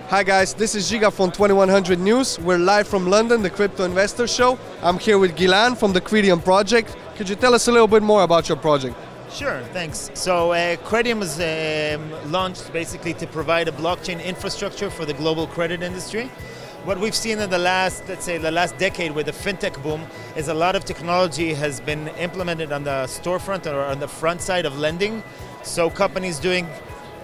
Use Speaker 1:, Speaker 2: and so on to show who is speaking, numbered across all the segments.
Speaker 1: Hi guys, this is Giga from 2100 News. We're live from London, the Crypto Investor Show. I'm here with Gilad from the Credium project. Could you tell us a little bit more about your project?
Speaker 2: Sure, thanks. So Credium was launched basically to provide a blockchain infrastructure for the global credit industry. What we've seen in the last, let's say, the last decade with the fintech boom is a lot of technology has been implemented on the storefront or on the front side of lending. So companies doing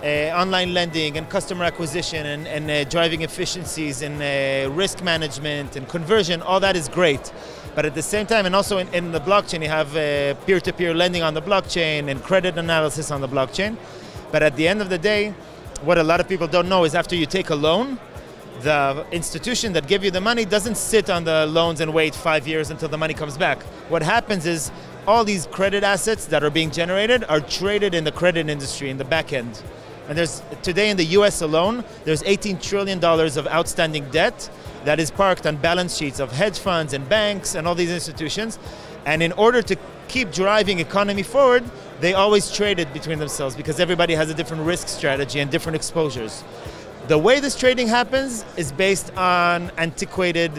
Speaker 2: online lending and customer acquisition and driving efficiencies and risk management and conversion, all that is great. But at the same time, and also in the blockchain, you have peer-to-peer lending on the blockchain and credit analysis on the blockchain. But at the end of the day, what a lot of people don't know is after you take a loan, the institution that gave you the money doesn't sit on the loans and wait 5 years until the money comes back. What happens is all these credit assets that are being generated are traded in the credit industry in the back end. And there's, today in the US alone, there's $18 trillion of outstanding debt that is parked on balance sheets of hedge funds and banks and all these institutions. And in order to keep driving economy forward, they always trade it between themselves because everybody has a different risk strategy and different exposures. The way this trading happens is based on antiquated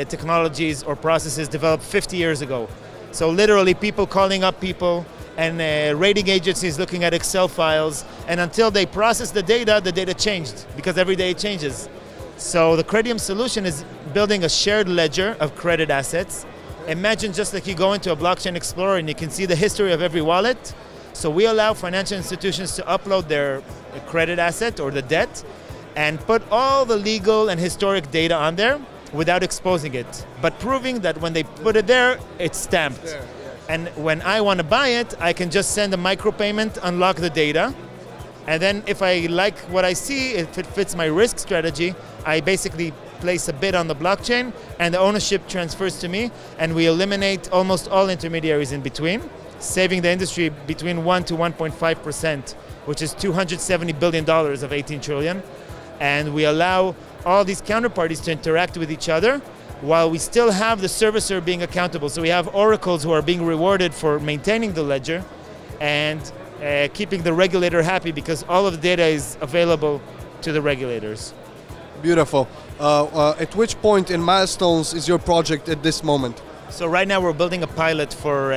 Speaker 2: technologies or processes developed 50 years ago. So literally people calling up people and rating agencies looking at Excel files, and until they process the data changed because every day it changes. So the Credium solution is building a shared ledger of credit assets. Imagine just like you go into a blockchain explorer and you can see the history of every wallet. So we allow financial institutions to upload their credit asset or the debt and put all the legal and historic data on there without exposing it, but proving that when they put it there, it's stamped. Yeah. And when I want to buy it, I can just send a micropayment, unlock the data, and then if I like what I see, if it fits my risk strategy, I basically place a bid on the blockchain and the ownership transfers to me, and we eliminate almost all intermediaries in between, saving the industry between 1 to 1.5%, which is $270 billion of 18 trillion. And we allow all these counterparties to interact with each other while we still have the servicer being accountable. So we have oracles who are being rewarded for maintaining the ledger and keeping the regulator happy because all of the data is available to the regulators.
Speaker 1: Beautiful. At which point in milestones is your project at this moment?
Speaker 2: So right now we're building a pilot for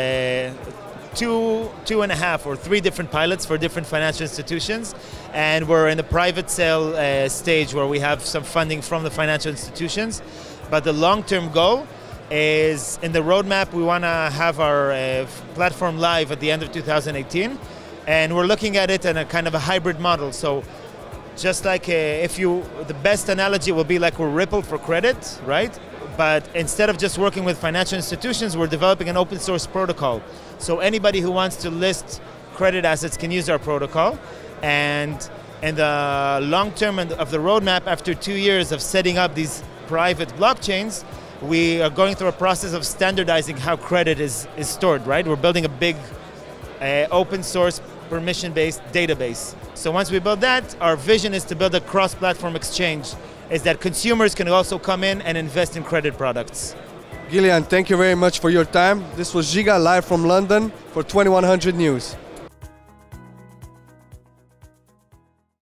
Speaker 2: two and a half or 3 different pilots for different financial institutions, and we're in the private sale stage where we have some funding from the financial institutions. But the long-term goal is, in the roadmap, we want to have our platform live at the end of 2018, and we're looking at it in a kind of a hybrid model. So just like the best analogy will be like we're Ripple for credit, right? But instead of just working with financial institutions, we're developing an open source protocol. So anybody who wants to list credit assets can use our protocol. And in the long term of the roadmap, after 2 years of setting up these private blockchains, we are going through a process of standardizing how credit is stored, right? We're building a big open source permission-based database. So once we build that, our vision is to build a cross-platform exchange, is that consumers can also come in and invest in credit products.
Speaker 1: Gillian, thank you very much for your time. This was Giga live from London for 2100 News.